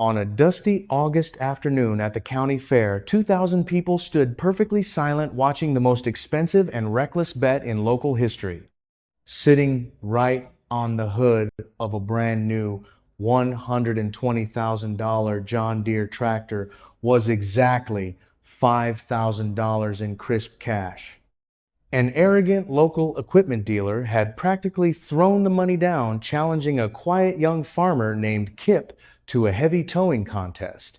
On a dusty August afternoon at the county fair, 2,000 people stood perfectly silent watching the most expensive and reckless bet in local history. Sitting right on the hood of a brand new $120,000 John Deere tractor was exactly $5,000 in crisp cash. An arrogant local equipment dealer had practically thrown the money down, challenging a quiet young farmer named Kip to a heavy towing contest.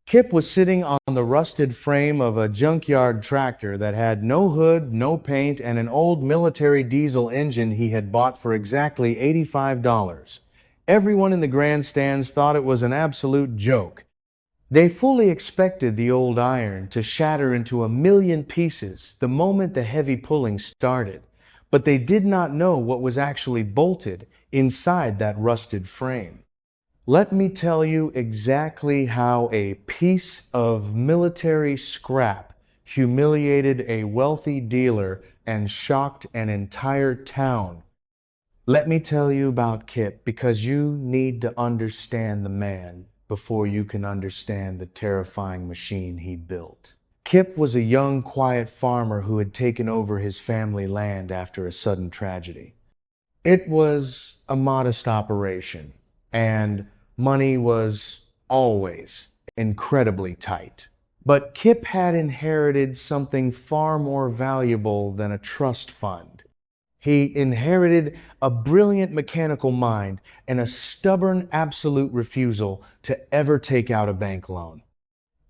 Kip was sitting on the rusted frame of a junkyard tractor that had no hood, no paint, and an old military diesel engine he had bought for exactly $85. Everyone in the grandstands thought it was an absolute joke. They fully expected the old iron to shatter into a million pieces the moment the heavy pulling started, but they did not know what was actually bolted inside that rusted frame. Let me tell you exactly how a piece of military scrap humiliated a wealthy dealer and shocked an entire town. Let me tell you about Kip, because you need to understand the man before you can understand the terrifying machine he built. Kip was a young, quiet farmer who had taken over his family land after a sudden tragedy. It was a modest operation, and money was always incredibly tight. But Kip had inherited something far more valuable than a trust fund. He inherited a brilliant mechanical mind and a stubborn absolute refusal to ever take out a bank loan.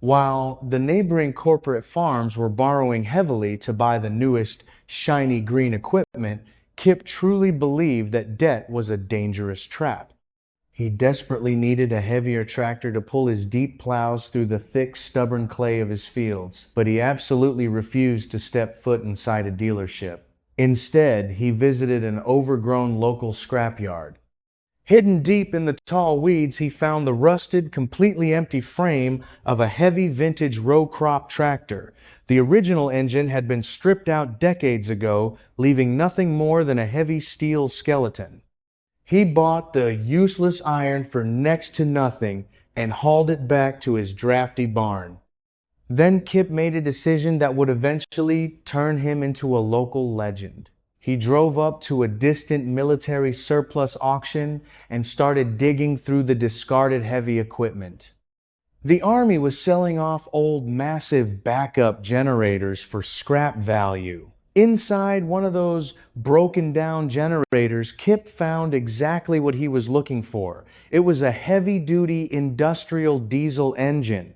While the neighboring corporate farms were borrowing heavily to buy the newest, shiny green equipment, Kip truly believed that debt was a dangerous trap. He desperately needed a heavier tractor to pull his deep plows through the thick, stubborn clay of his fields, but he absolutely refused to step foot inside a dealership. Instead, he visited an overgrown local scrapyard. Hidden deep in the tall weeds, he found the rusted, completely empty frame of a heavy vintage row crop tractor. The original engine had been stripped out decades ago, leaving nothing more than a heavy steel skeleton. He bought the useless iron for next to nothing and hauled it back to his drafty barn. Then Kip made a decision that would eventually turn him into a local legend. He drove up to a distant military surplus auction and started digging through the discarded heavy equipment. The Army was selling off old massive backup generators for scrap value. Inside one of those broken down generators, Kip found exactly what he was looking for. It was a heavy-duty industrial diesel engine.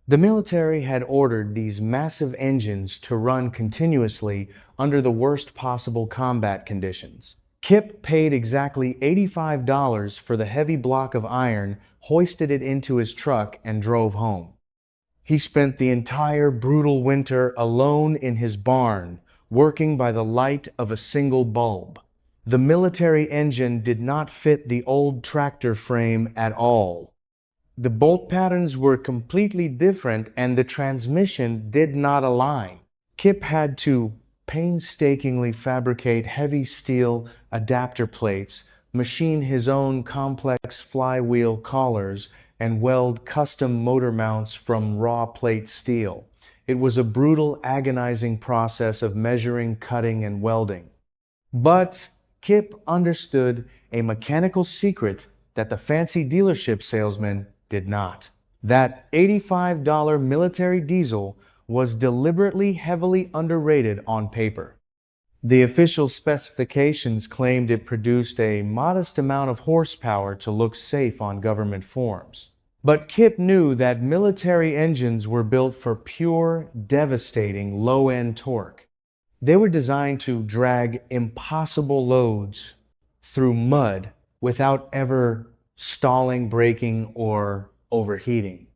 The military had ordered these massive engines to run continuously under the worst possible combat conditions. Kip paid exactly $85 for the heavy block of iron, hoisted it into his truck, and drove home. He spent the entire brutal winter alone in his barn, working by the light of a single bulb. The military engine did not fit the old tractor frame at all. The bolt patterns were completely different and the transmission did not align. Kip had to painstakingly fabricate heavy steel adapter plates, machine his own complex flywheel collars, and weld custom motor mounts from raw plate steel. It was a brutal, agonizing process of measuring, cutting, and welding. But Kip understood a mechanical secret that the fancy dealership salesman did not. That $85 military diesel was deliberately heavily underrated on paper. The official specifications claimed it produced a modest amount of horsepower to look safe on government forms. But Kip knew that military engines were built for pure, devastating, low-end torque. They were designed to drag impossible loads through mud without ever stalling, braking, or overheating.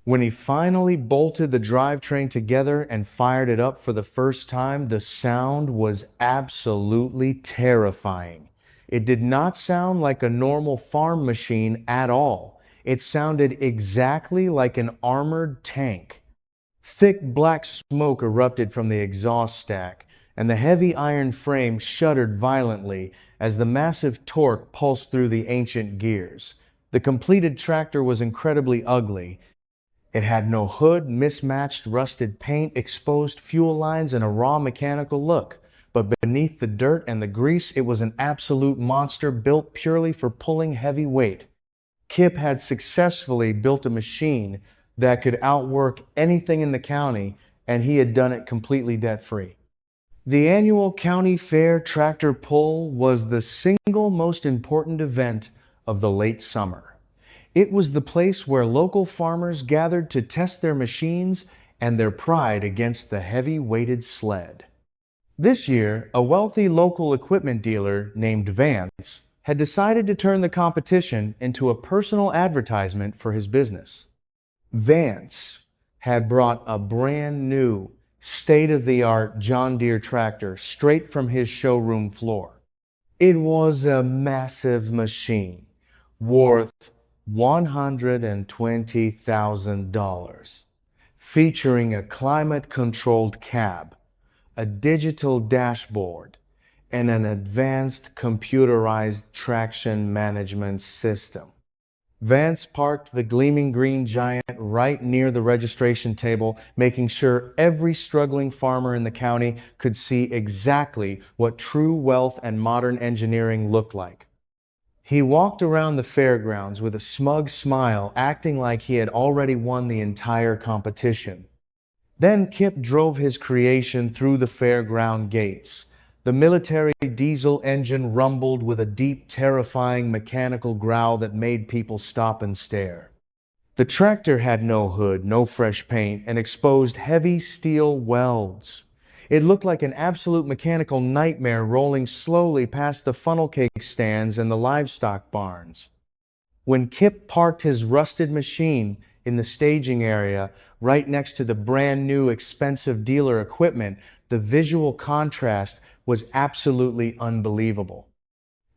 When he finally bolted the drivetrain together and fired it up for the first time, the sound was absolutely terrifying. It did not sound like a normal farm machine at all. It sounded exactly like an armored tank. Thick black smoke erupted from the exhaust stack, and the heavy iron frame shuddered violently as the massive torque pulsed through the ancient gears. The completed tractor was incredibly ugly. It had no hood, mismatched rusted paint, exposed fuel lines, and a raw mechanical look. But beneath the dirt and the grease, it was an absolute monster built purely for pulling heavy weight. Kip had successfully built a machine that could outwork anything in the county, and he had done it completely debt-free. The annual county fair tractor pull was the single most important event of the late summer. It was the place where local farmers gathered to test their machines and their pride against the heavy-weighted sled. This year, a wealthy local equipment dealer named Vance had decided to turn the competition into a personal advertisement for his business. Vance had brought a brand new, state-of-the-art John Deere tractor straight from his showroom floor. It was a massive machine worth $120,000, featuring a climate-controlled cab, a digital dashboard, and an advanced computerized traction management system. Vance parked the gleaming green giant right near the registration table, making sure every struggling farmer in the county could see exactly what true wealth and modern engineering looked like. He walked around the fairgrounds with a smug smile, acting like he had already won the entire competition. Then Kip drove his creation through the fairground gates. The military diesel engine rumbled with a deep, terrifying mechanical growl that made people stop and stare. The tractor had no hood, no fresh paint, and exposed heavy steel welds. It looked like an absolute mechanical nightmare rolling slowly past the funnel cake stands and the livestock barns. When Kip parked his rusted machine in the staging area right next to the brand new expensive dealer equipment, the visual contrast was absolutely unbelievable.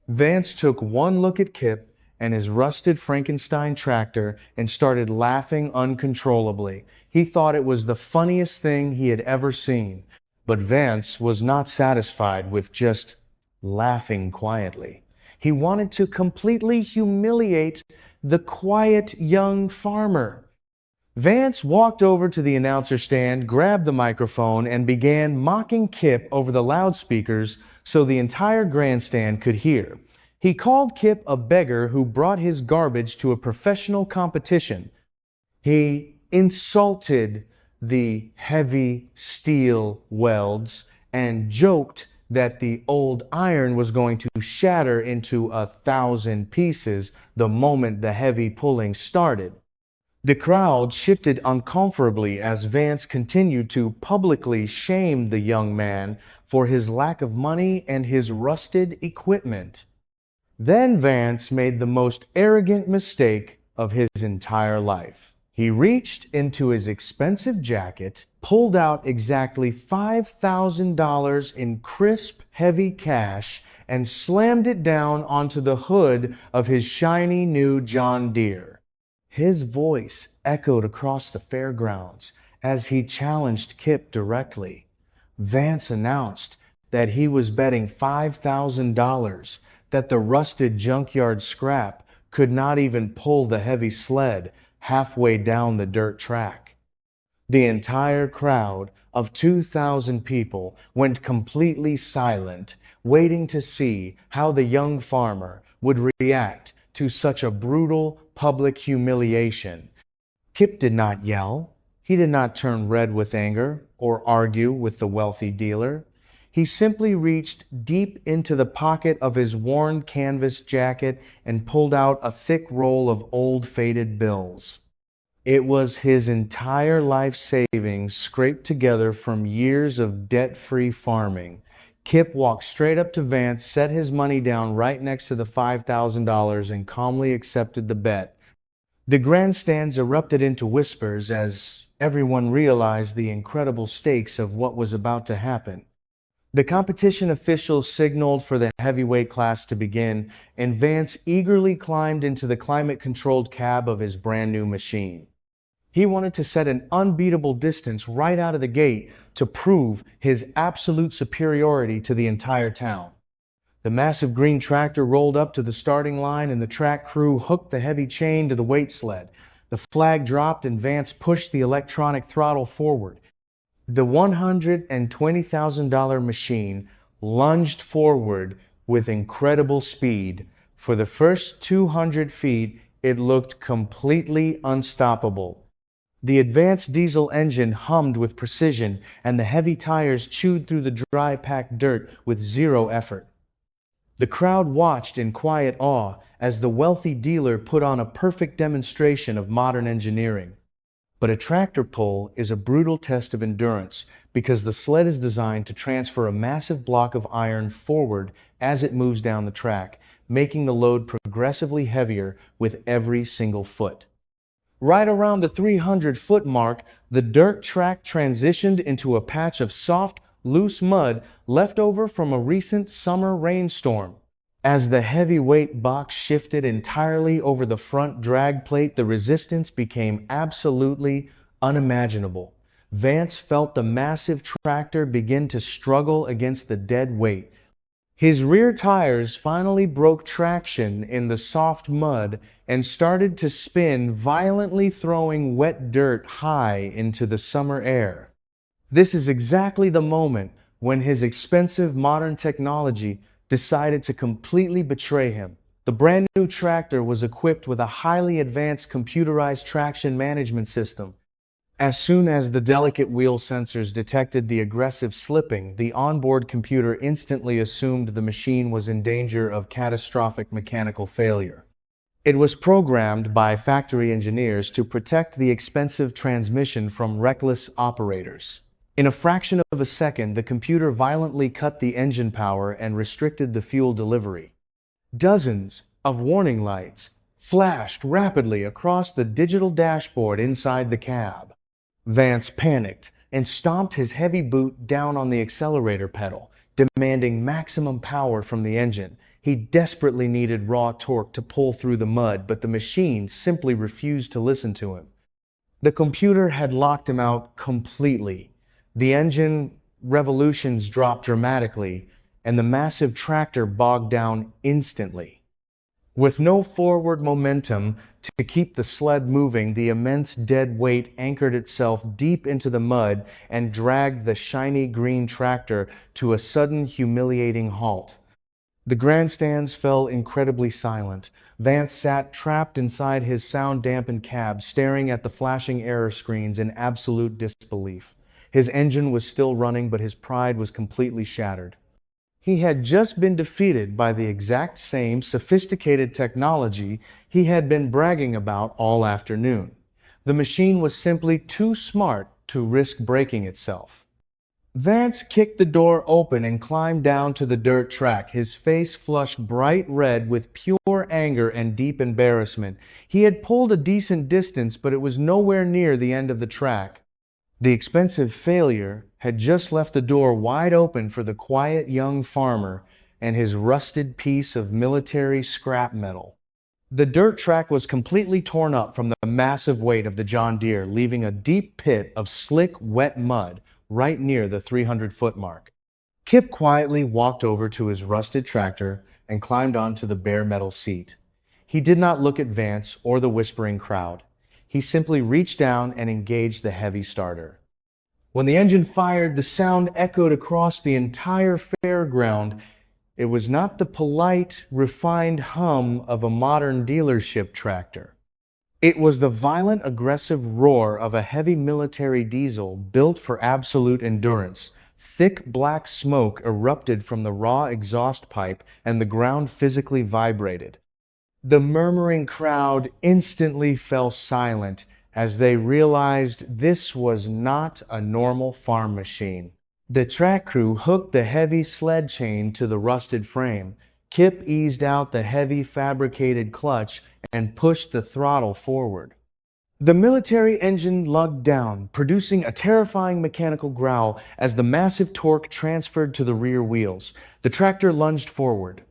Vance took one look at Kip and his rusted Frankenstein tractor and started laughing uncontrollably. He thought it was the funniest thing he had ever seen. But Vance was not satisfied with just laughing quietly. He wanted to completely humiliate the quiet young farmer. Vance walked over to the announcer stand, grabbed the microphone, and began mocking Kip over the loudspeakers so the entire grandstand could hear. He called Kip a beggar who brought his garbage to a professional competition. He insulted the heavy steel welds and joked that the old iron was going to shatter into 1,000 pieces the moment the heavy pulling started. The crowd shifted uncomfortably as Vance continued to publicly shame the young man for his lack of money and his rusted equipment. Then Vance made the most arrogant mistake of his entire life. He reached into his expensive jacket, pulled out exactly $5,000 in crisp, heavy cash, and slammed it down onto the hood of his shiny new John Deere. His voice echoed across the fairgrounds as he challenged Kip directly. Vance announced that he was betting $5,000 that the rusted junkyard scrap could not even pull the heavy sled halfway down the dirt track. The entire crowd of 2,000 people went completely silent, waiting to see how the young farmer would react to such a brutal public humiliation. Kip did not yell. He did not turn red with anger or argue with the wealthy dealer. He simply reached deep into the pocket of his worn canvas jacket and pulled out a thick roll of old faded bills. It was his entire life savings scraped together from years of debt-free farming. Kip walked straight up to Vance, set his money down right next to the $5,000, and calmly accepted the bet. The grandstands erupted into whispers as everyone realized the incredible stakes of what was about to happen. The competition officials signaled for the heavyweight class to begin, and Vance eagerly climbed into the climate-controlled cab of his brand new machine. He wanted to set an unbeatable distance right out of the gate to prove his absolute superiority to the entire town. The massive green tractor rolled up to the starting line and the track crew hooked the heavy chain to the weight sled. The flag dropped and Vance pushed the electronic throttle forward. The $120,000 machine lunged forward with incredible speed. For the first 200 feet, it looked completely unstoppable. The advanced diesel engine hummed with precision, and the heavy tires chewed through the dry packed dirt with zero effort. The crowd watched in quiet awe as the wealthy dealer put on a perfect demonstration of modern engineering. But a tractor pull is a brutal test of endurance because the sled is designed to transfer a massive block of iron forward as it moves down the track, making the load progressively heavier with every single foot. Right around the 300-foot mark, the dirt track transitioned into a patch of soft, loose mud left over from a recent summer rainstorm. As the heavyweight box shifted entirely over the front drag plate, the resistance became absolutely unimaginable. Vance felt the massive tractor begin to struggle against the dead weight. His rear tires finally broke traction in the soft mud and started to spin, violently throwing wet dirt high into the summer air. This is exactly the moment when his expensive modern technology decided to completely betray him. The brand new tractor was equipped with a highly advanced computerized traction management system. As soon as the delicate wheel sensors detected the aggressive slipping, the onboard computer instantly assumed the machine was in danger of catastrophic mechanical failure. It was programmed by factory engineers to protect the expensive transmission from reckless operators. In a fraction of a second, the computer violently cut the engine power and restricted the fuel delivery. Dozens of warning lights flashed rapidly across the digital dashboard inside the cab. Vance panicked and stomped his heavy boot down on the accelerator pedal, demanding maximum power from the engine. He desperately needed raw torque to pull through the mud, but the machine simply refused to listen to him. The computer had locked him out completely. The engine revolutions dropped dramatically, and the massive tractor bogged down instantly. With no forward momentum to keep the sled moving, the immense dead weight anchored itself deep into the mud and dragged the shiny green tractor to a sudden, humiliating halt. The grandstands fell incredibly silent. Vance sat trapped inside his sound-dampened cab, staring at the flashing error screens in absolute disbelief. His engine was still running, but his pride was completely shattered. He had just been defeated by the exact same sophisticated technology he had been bragging about all afternoon. The machine was simply too smart to risk breaking itself. Vance kicked the door open and climbed down to the dirt track, his face flushed bright red with pure anger and deep embarrassment. He had pulled a decent distance, but it was nowhere near the end of the track. The expensive failure had just left the door wide open for the quiet young farmer and his rusted piece of military scrap metal. The dirt track was completely torn up from the massive weight of the John Deere, leaving a deep pit of slick, wet mud right near the 300-foot mark. Kip quietly walked over to his rusted tractor and climbed onto the bare metal seat. He did not look at Vance or the whispering crowd. He simply reached down and engaged the heavy starter. When the engine fired, the sound echoed across the entire fairground. It was not the polite, refined hum of a modern dealership tractor. It was the violent, aggressive roar of a heavy military diesel built for absolute endurance. Thick black smoke erupted from the raw exhaust pipe, and the ground physically vibrated. The murmuring crowd instantly fell silent as they realized this was not a normal farm machine. The track crew hooked the heavy sled chain to the rusted frame. Kip eased out the heavy fabricated clutch and pushed the throttle forward. The military engine lugged down, producing a terrifying mechanical growl as the massive torque transferred to the rear wheels. The tractor lunged forward.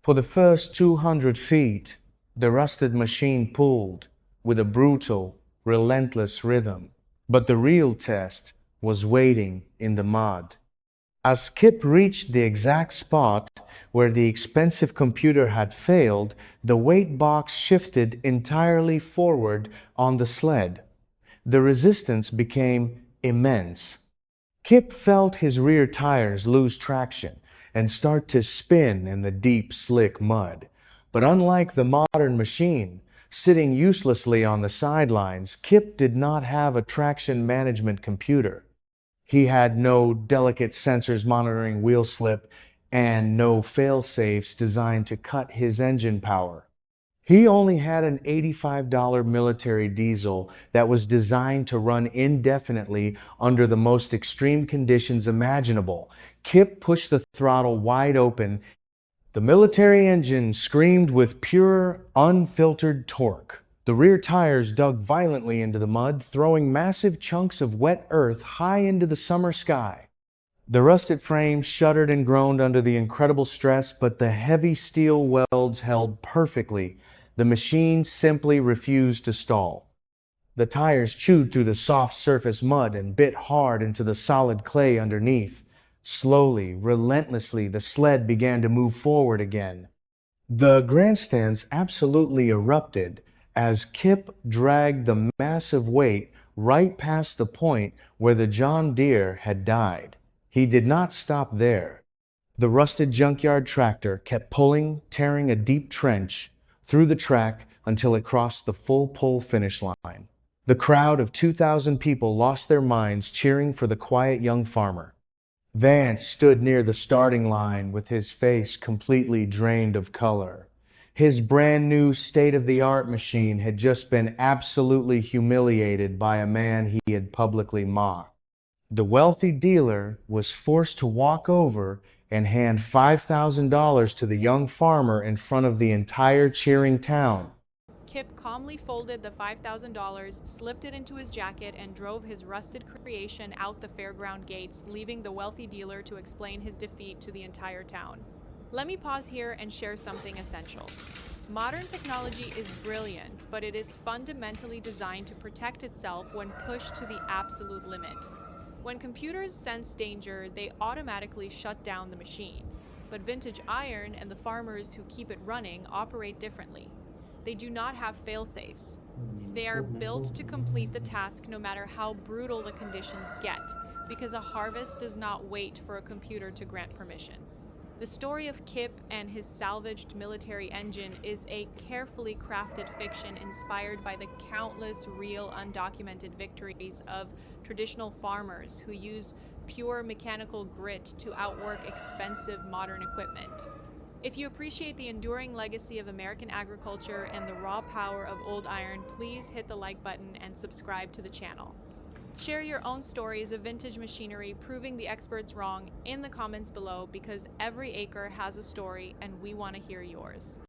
For the first 200 feet, the rusted machine pulled with a brutal, relentless rhythm. But the real test was waiting in the mud. As Kip reached the exact spot where the expensive computer had failed, the weight box shifted entirely forward on the sled. The resistance became immense. Kip felt his rear tires lose traction and start to spin in the deep, slick mud. But unlike the modern machine, sitting uselessly on the sidelines, Kip did not have a traction management computer. He had no delicate sensors monitoring wheel slip and no fail-safes designed to cut his engine power. He only had an $85 military diesel that was designed to run indefinitely under the most extreme conditions imaginable. Kip pushed the throttle wide open. The military engine screamed with pure, unfiltered torque. The rear tires dug violently into the mud, throwing massive chunks of wet earth high into the summer sky. The rusted frame shuddered and groaned under the incredible stress, but the heavy steel welds held perfectly. The machine simply refused to stall. The tires chewed through the soft surface mud and bit hard into the solid clay underneath. Slowly, relentlessly, the sled began to move forward again. The grandstands absolutely erupted as Kip dragged the massive weight right past the point where the John Deere had died. He did not stop there. The rusted junkyard tractor kept pulling, tearing a deep trench through the track until it crossed the full pull finish line. The crowd of 2,000 people lost their minds cheering for the quiet young farmer. Vance stood near the starting line with his face completely drained of color. His brand new state-of-the-art machine had just been absolutely humiliated by a man he had publicly mocked. The wealthy dealer was forced to walk over and hand $5,000 to the young farmer in front of the entire cheering town. Kip calmly folded the $5,000, slipped it into his jacket, and drove his rusted creation out the fairground gates, leaving the wealthy dealer to explain his defeat to the entire town. Let me pause here and share something essential. Modern technology is brilliant, but it is fundamentally designed to protect itself when pushed to the absolute limit. When computers sense danger, they automatically shut down the machine. But vintage iron and the farmers who keep it running operate differently. They do not have fail-safes. They are built to complete the task no matter how brutal the conditions get, because a harvest does not wait for a computer to grant permission. The story of Kip and his salvaged military engine is a carefully crafted fiction inspired by the countless real undocumented victories of traditional farmers who use pure mechanical grit to outwork expensive modern equipment. If you appreciate the enduring legacy of American agriculture and the raw power of old iron, please hit the like button and subscribe to the channel. Share your own stories of vintage machinery proving the experts wrong in the comments below, because every acre has a story and we want to hear yours.